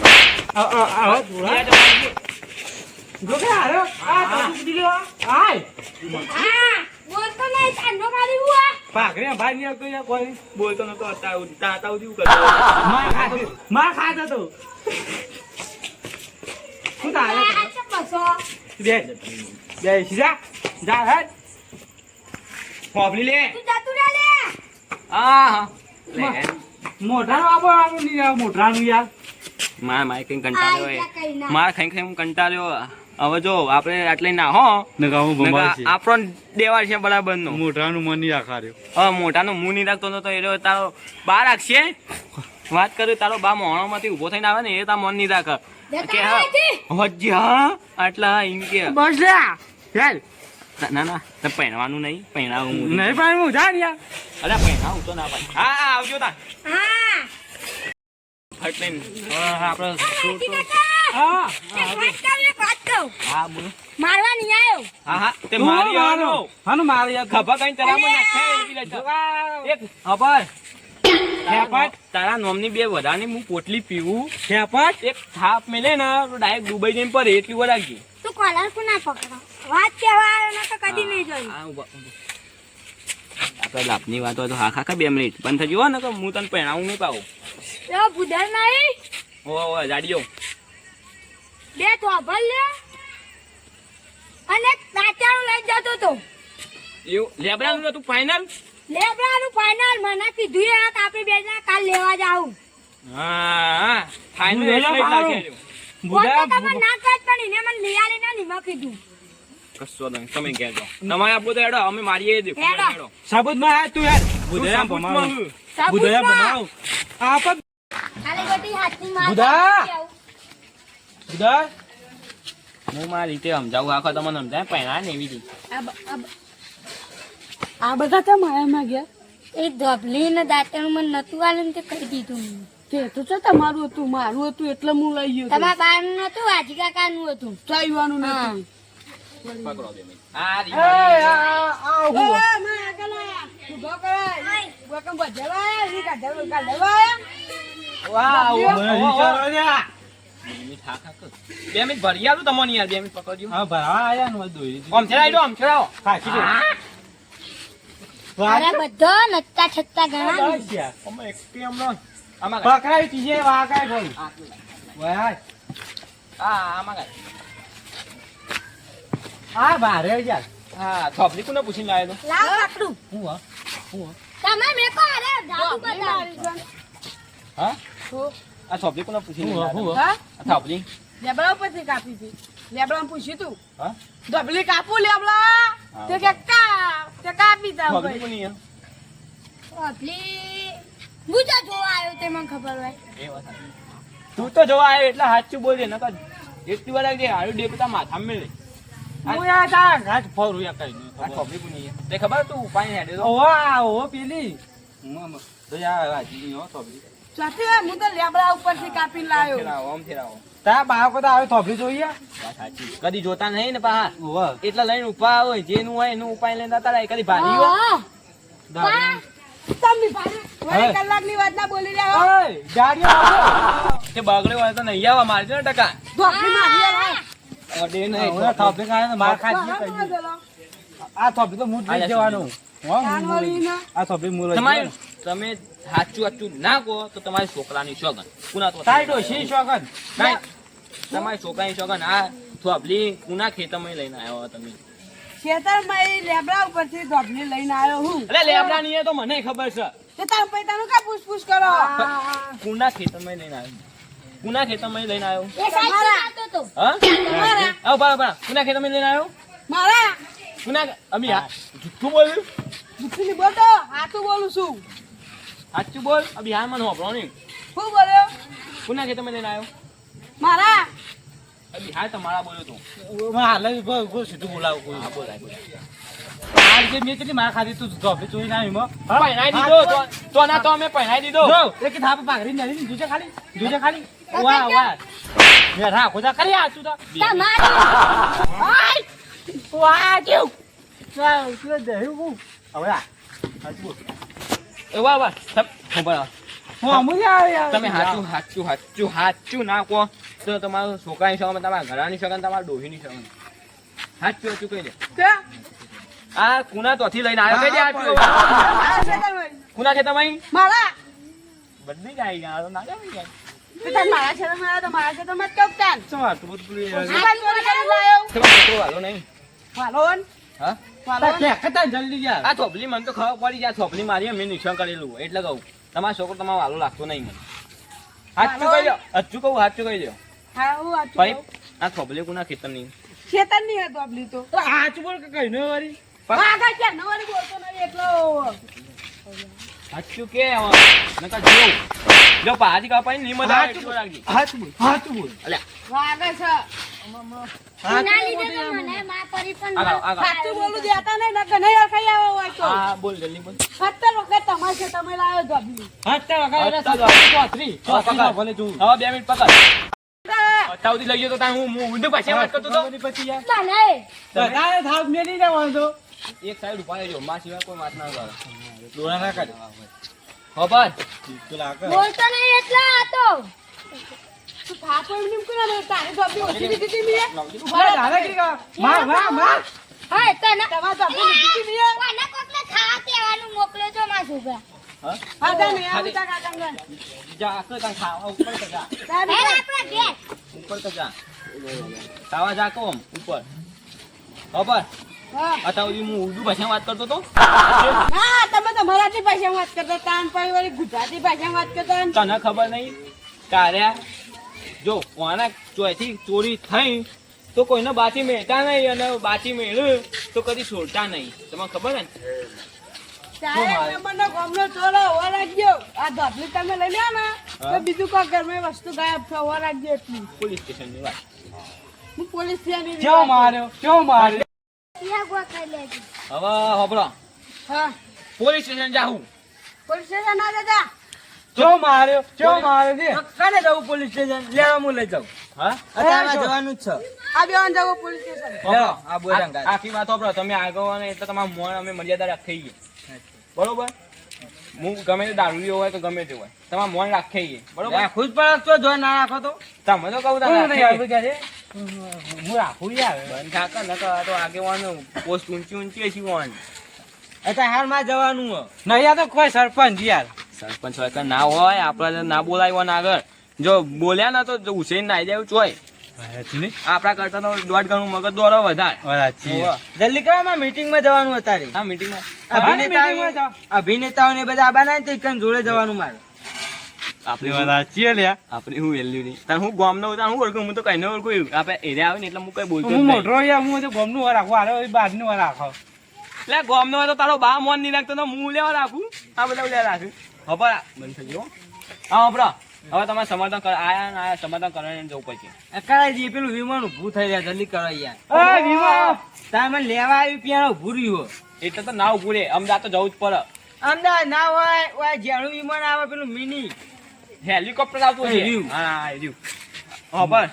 આવો થોડા બે જણા જો કે આરે આ તો દીલો આય હા બોલતો નહીં ચાંદો મારી હુઆ પાઘરે ભાઈ ની આવતો યાર કોઈ બોલતો નતો હતા એવું કરતો. માર ખાતો તો શું તારે આ છે બસો બે સીધા જા હે ફોફલી લે. તું જતું રે લે હા હા લે. મોઢાનો આવો નહીં યાર મોઢાનું યાર મારે કઈ કંટાળ્યો આ હોય. કઈ ના મારે ખાઈ ખાઈ હું કંટાળ્યો. હવે જો આપણે આટલે ના હો નગાવું આપણો દેવાળ છે બરાબર નો. મોઢાનું મન નહીં આખાર્યો હવે મોટાનો મું નહીં રાખતો નતો, એ તારો બા રાખશે. વાત કરું તારો બા મોહણો માંથી ઉભો થઈને આવે ને એ તાર મન નહીં રાખે કે હા હજી હા આટલા એમ કે બસ લે ચાલ ના ના તો પહેરવાનું નહીં, પહેરાવું હું. નહીં ભાઈ હું જા ને યાર અરે પહેરાવું તો ના ભાઈ. હા હા આવજો તા હા ફટ લઈને. આપણે રાતી કાકા હા એક વાત કહું હા બોલો. મારવા નહીં આવ્યો હા હા તે મારી આવવાનો હાનું મારી યાર ખભા કઈ તરામાં નાખે એવી લાગતા. એક ખબર ખેપટ તારા નોમની બે વધારની હું પોટલી પીવું, ખેપટ એક થાપ મેલે ને તો ડાયરેક્ટ દુબઈ જઈને પડે એટલી વાર રાખજે. તું કોલર કો ના પકડો વાત કહેવા આવ્યો ને તો કદી નહીં જોઈ આ ઉભા આપણે લાભની વાત હોય તો હા ખાખા 2 મિનિટ બંધ થઈ ગયો ને તો હું તને પહેરાવું નહીં પાવું. એવો બુધર નહીં ઓ જાડીઓ બે થોભલ લે અને તાચાનું લઈ જતો તો એવું લેબડાનું નતું ફાઇનલ. લેબરાનું ફાઇનલ મને કીધું એ કે આપણે બે જણા કાલ લેવા જાવું હા ફાઇનલ બુધા એટલે જ પાડો. લાગે. બોલ તો તમે ના કર પણ એને મને લઈ આલી ના નીમાં કીધું કશો નહીં તમે કહેજો તમારે આપવું તો હેડો અમે મારીએ દે હેડો. સાબુત માં આ તું યાર બુધરા ભમાવો પૂછમાં બુધરા ભમાવો આપ ખાલી ગોટી હાથની માર બુધા. બુધા હું મારી રીતે સમજાવું આખો તમને સમજાય પહેરા ને એવી રીતે. આ બધા કેમ આયા માંગ્યા એ ધોબલી ને દાંતણું મને નતું આલે ને તે કહી દીધું તે તો છે તમારું હતું મારું હતું એટલે હું લઈ ગયો તમારા બારનું નતું હાજી કાકાનું હતું ચાઈવાનું હા. નથી પકડો બે મિનિટ. આ એ રીત. આ હું વાહ, મને વિચારો લ્યા. બે મિનિટ હા ખા કર. 2 મિનિટ ભરી આલું તમને યાર 2 મિનિટ પકડજો. હા ભરાવા આયા ને દોરી આમ છેડાઈ દો આમ છેડાવો. ખાસી દે અરે બધો નચતા છત્તા ગણા બસ યાર અમે એકટી હમણાં આમાં પકડાઈ તીજે વાકાય બોલ વાય આમાં ગાય. આ બારે યાર હા થોપલી કોને પૂછીને લાવ્યો તો? લાવ પકડું હું હા તમે મેકો અરે જાદુ બતાવી હા આ થોપલી કોને પૂછીને લાવ્યો? હું હા આ થોપલી લેબડા ઉપરથી કાપી હતી લેબડા પૂછ્યું તું હા ધબલી કાપું લેબડા તે કે તે કાપી દઉં થોપલી ભાઈ કોની હે? ઓપલી બુજા જોવા આવ્યો તે મને ખબર હોય એ વાત સાચી. તું તો જોવા આવ્યો એટલે સાચું બોલજે નકર એટલી વાર જે હારું ડેપતા માથામાં મેળે હું યાર તા ઘાટ ફરું યાર કઈ આ ખબર કોની છે? તે ખબર તું ઉપાય હેડે તો ઓહો પેલી તો યાર વાજી હો થોભલી ચોથી વાર હું તો લેબડા ઉપરથી કાપીને લાવ્યો ફેરાવો આમ ફેરાવો તા બાળકો તો આવે થોભલી જોઈએ વાત સાચી કદી જોતા નહીં ને પા ઓહો એટલે લઈને ઉપા હોય જેનું હોય એનું ઉપાય લઈને જતા રહે કદી ભારી હોય હા. તમે ભારે વળી કલાકની વાત ના બોલી રહ્યા હો. ઓય ગાડીઓ કે બગડ્યો હોય તો નહીં આવવા મારજો ને ટકા ધોકી મારી યાર. અડે ઓલા થોભલી કાઢે માર ખાજી બહાર કઈ ગયેલો. આ થોભલી તો મૂળ લઈ જવાનું કાન વળીને. આ થોભલી મૂળ લઈ તમારે જવાનું તમે સાચું ના કહો તો તમારી છોકરાની શોગન કુના તો તાઈ ડોશી શોગન નહીં. તમારી છોકરાની શોગન આ થોભલી કુના ખેતરમાં લઈને આવ્યો તમે ખેતરમાં એ લેબડા ઉપરથી ધોબલી લઈને આવ્યો હું એટલે લેબડાની એ તો મને ખબર છે તે તારા પૈતાનું કા પૂછપૂછ કરો કુના ખેતરમાં લઈને આવ્યો કુના ખેતરમાં લઈને આવ્યો એ સાઈડ આવતો તો હા તમારા આવો બરાબર કુના ખેતરમાં લઈને આવ્યો મારા કુના અમી જુઠ્ઠું બોલ્યું દુખીની બોલતો હાથું બોલું છું સાચું બોલ અભી હાલ મને હોભળો નહીં શું બોલ્યો કુના ખેતરમાં લઈને આવ્યો મારા અભી હાલ તમારા બોલ્યો તું હાલ કોઈ સીધું બોલાવ કોઈ હા બોલાય બોલાય હાલ જે મેં કેટલી માર ખાધી તું થોભલી જોઈ ના એમાં પહેરાઈ દીધો તો ના તો અમે પહેરાઈ દીધો જો એક થાપ પાઘડી નડી જોજે ખાલી વાહ વાહ મે રાખો જા કરી આ તું તો તમારી વાહ કેવું ચાલ તું દેહું હું હવે આ હાચું એ વાહ વાહ સબ ખબર હું અમુ યાર તમે હાચું ના કહો તો તમારું છોકરાની સગન તમારા ઘરાની સગન તમારા ડોહીની સગન હાચું કહી દે કે આ કુના તોથી લઈને આવ્યો કઈ દે હાચું મારા ખેતરમાં કુના ખેતરમાં મારા બદલી જાય યાર ના જાય તે તાર મારા ખેતરમાં આવ્યો તો મારા ખેતરમાં જ કપતાન શું આ તું બધું આ ચોરી કરીને લાયો તમારો છોકરો વાલો નહીં વાલોન હા વાલોન કે કતા જલ્દી યાર આ થોપલી મને તો ખબર પડી જાય થોપલી મારી મેં નિશાન કરેલું એટલે કહું તમારો છોકરો તમારો વાલો લાગતો નહીં મને હાચું કહી દો હાચું કહી દો હા હું વાંચું ભાઈ કહું. આ થોપલી કુના ખેતરની ખેતરની હતો આપલી તો હાચ બોલ કે કઈ ન વરી આગળ ક્યાં નવારી બોલતો નહીં એટલો હાચું કે નકા જો પાજી કાપાઈ નહીં મજા આવે એટલું રાખજે હાચ બોલ અલ્યા વાગે છે ના લીધે તો મને માં પરી પણ આગળ સાચું બોલું દેતા નહીં નકર નહીં અખાઈ આવે હોય તો હા બોલ જલ્દી બોલ 17 વખત તમારે છે તમે લાવ્યો ધોબલી હાચ તા વગર ચોત્રી ભલે જોઉં હવે 2 મિનિટ પકડ અત્યારથી લઈ ગયો તો તાર હું ઊંધું પાછા વાત કરતો તો પછી યાર મને તારે થાપ મેલી જવાનું તો એક સાઈડ ઉભા રહેજો માં સિવાય કોઈ વાત ના કરે દોડા ના કરે ખબર તું લાગે બોલતો નહીં એટલે આ તો તું થાપો એમ કેમ કરે તારે ધોબલી ઓછી લીધી હતી મેં અરે દાદા કે માર હા તને તમારે ધોબલી લીધી હતી મેં કોને કોકને ખાવા પીવાનું મોકલ્યો છો માં છોકરા હા હા તા મેં આવું તા કાકા જા આખો તાર ખાવા ઉપર તો જા હે આપણે ઘેર ઉપર તો જા ખાવા જા કોમ ઉપર ખબર હા અત્યારથી હું ઉર્દુ ભાષામાં વાત કરતો તો ના તમે તો મરાઠી ભાષામાં વાત કરતા તાન પછી વળી ગુજરાતી ભાષામાં વાત કરતા તને ખબર નહીં કાર્યા જો કોના ચોથી ચોરી થઈ તો કોઈને બાથી મેળતા નહીં અને બાથી મેળ્યું તો કદી છોડતા નહીં તમને ખબર ને તારે મને ગમનો ચોરો હોવા રાખજો આ ધોબલી તમે લઈ લ્યો ને તો બીજું કોઈ ઘરમાં વસ્તુ ગાયબ છે હોવા રાખજો એટલી પોલીસ સ્ટેશનની વાત હું પોલીસ થયાની કેવો માર્યો ત્યાં ગો ખાઈ લેજો હવે હોબળો હા પોલીસ સ્ટેશન જાઉં પોલીસ સ્ટેશન ના જતા કેવો માર્યો દે કાને જવું પોલીસ સ્ટેશન લેવા હું લઈ જાઉં હા અત્યારે જવાનું જ છે આ બેવાન જાવ પોલીસ સ્ટેશન લેવો, આ બોલાંગ ગાય. આખી વાત હોબળો તમે આગળ ને એટલે તમારા મોણ અમે મર્યાદા રાખી ગઈ બરોબર હું ગમે તે દારૂ હોય કે ગમે તે હોય તમારા મોણ રાખી ગઈ બરોબર ખુદ પણ તો જો ના રાખો તો તમે તો કહું હું તમે રાખું યાર બંધ થાકે નકર આ તો આગેવાનું પોસ્ટ ઊંચી ઊંચી હશે વાન અત્યારે હાલમાં જવાનું નહીં આ તો કોઈ સરપંચ યાર સરપંચ સરકાર ના હોય આપડા ના બોલાય ને આગળ જો બોલ્યા ના તો હુસેન નાઈ દેવું ચોય આપડા કરતા તો 1.5 ગણું મગજ દોરો વધારે હોવે. જલ્દી કરવામાં મીટિંગમાં જવાનું અત્યારે હા મીટિંગમાં અભિનેતાઓને બધા આબાના ને તો એકન જોડે જવાનું મારે આપણી આપણી હું વેલ્યુ નહીં તાર હું ગામ નો હું ઓળખું હું તો કઈ ન ઓળખું આપણે એરિયા આવે ને એટલે હું કઈ બોલતો જ હું નહીં. મોટો યાર હું તો ગોમનું વાર રાખું હારે બહારનું વાર રાખો એટલે ગામ નો હોય તો તારો બા મોન નહીં રાખતો તો હું લેવા રાખું આ બધા લેવા રાખું ખબર બંધ થઈ ગયો હા આપડા હવે તમારે સમાધાન કર આયા ને આયા સમાધાન કરીને જવું પડશે. કરાઈ દઈએ પેલું વિમાન ઊભું થઈ રહ્યા જલ્દી કરો યાર એ વિમાન તમે લેવા આવ્યું ત્યાં ઊભું રહ્યું એટલે તો ના ઉભું રે અમદાવાદ તો જવું જ પડે. અમદાવાદ ના હોય ઓય જેણું વિમાન આવે પેલું મિની હેલિકોપ્ટર આવતું છે. રહ્યું. હા એ રહ્યું. હા બસ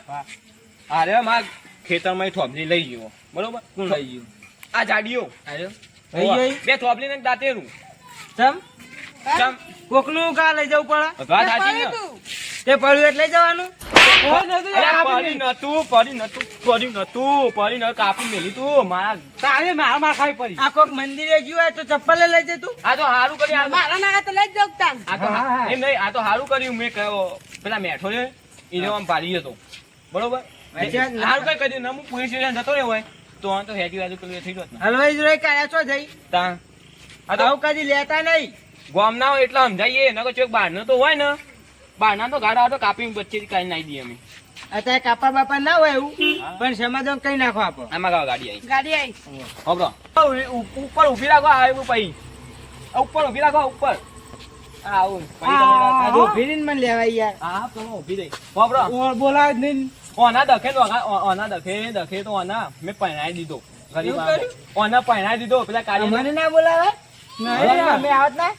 અરે માર ખેતરમાં થોભલી લઈ ગયો બરોબર. કોણ લઈ ગયું આ જાડીઓ આયો લઈ ગઈ બે થોભલી ને એક દાંતેરું. ચમ ચમ કોકનું કા લઈ જવું પડે વાત સાચી ને? તે પડ્યું એટલે લઈ જવાનું અરે પડી નતું કાપી મેલી તું મારા. તારે માર ખાવી પડી આ કોક મંદિરે ગયું હોય તો ચપ્પલ લઈ જઈ તું આ તો હારું કર્યું. મારા ના તો લઈ જ જાઉં તાન. આ તો એમ નહીં આ તો હારું કર્યું મેં કહ્યો પેલા મેઠો ને એને આમ પાડી હતો બરોબર. અચ્છા, હારું કઈ કર્યું ને હું પોલીસ સ્ટેશન જતો રહ્યો હોય તો આ તો હેડી વાજુ પેલું થઈ ગયો ને હલવાઈ જ રહી કાઢ્યા છો જઈ તાં. આ તો આવું કદી લેતા નહીં ગોમ ના હોય એટલે સમજાઈએ નકર ચોક બહારનો તો હોય ને બહારના તો ગાડા તો કાપી વચ્ચે કાઢી નાખી દઈએ અમે. અત્યારે કાપા બાપા ના હોય એવું પણ સમાધાન કઈ નાખો આપો આમાં ગાવા ગાડી આવી ગાડી આવી. હોબળો. ઉપર ઊભી રાખો આ એવું પઈ ઉપર ઊભી રાખો ઉપર આવું પઈ તમે આ રાખો. તો ફેરીને મને લેવાય યાર હા તમે ઊભી રહી હોબળો. બોલાવ જ નહીં ઓના દખે તો ઓના દખે તો ઓના મેં પહેરાઈ દીધો ગરીબ એવું આદમી. ઓના પહેરાઈ દીધો પેલા કાઢી મને ના બોલાવે નહીં અમે આવત ના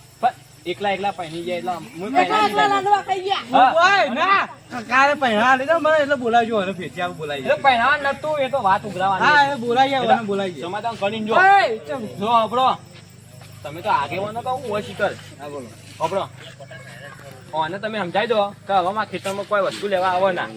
એકલા પહેરી જાય એટલે હું એટલા પહેરાઈ એટલા દીધા. લાડવા ખાઈ ગયા. હા. ઓય ના કાલે પહેરા લીધો મને એટલે બોલાવજો અને ફેરથી આવું બોલાવી એટલે પહેરાવા નતું એ તો વાત હા ઉઘરાવાની. એ બોલાવી આવે બોલાવી સમાધાન કરીને જો ઓય ચમ જો આપણો તમે તો આગેવાનો તો હું ઓછી કર હા બોલો આપણો ઓને તમે સમજાવી દો કે હવે મારા ખેતરમાં કોઈ વસ્તુ લેવા આવો ના.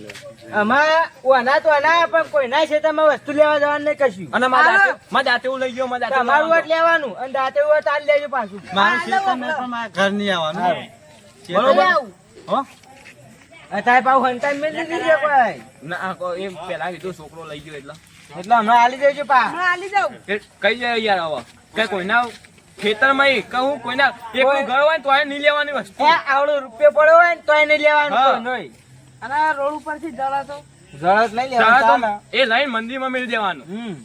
અમારે ઓના તો ના પણ કોઈ ના છે તમે વસ્તુ લેવા જવાનું નહીં કશું અને મારા દાંતે એવું લઈ ગયો મારા દાંતે તમારું વટ લેવાનું અને દાંતે હોય તાલ લેજો પાછું મારું ખેતર મેં પણ મારા ઘર નહીં આવવાનું બરોબર હો અત્યારે પાછું હંતાઈ મેં લીધી છે કોઈ ના એ પેલા કીધું છોકરો લઈ ગયો એટલે એટલે હમણાં આલી દેજો પા હમણાં આલી જાઉં. એ કઈ જાય યાર હવે કે કોઈના ખેતરમાં કહું કોઈના એકલું ઘર હોય ને તો નહીં લેવાની વસ્તુ. એ આવડો રૂપિયો પડ્યો હોય ને તોય નહીં લેવાનું હા. કોઈ નહીં અને આ રોડ ઉપરથી જરા તો જરત નહીં ચાલો તો લેવાનું એ લઈને મંદિરમાં મેળ દેવાનું. હમ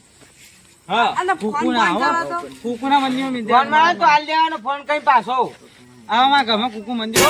હા અને ફોન કુકુના પણ જરા તો. કુકુના મંદિર માં ફોન મારે તો હાલ દેવાનો ફોન કઈ પાછો આમાં ઘરમાં કુકુ મંદિર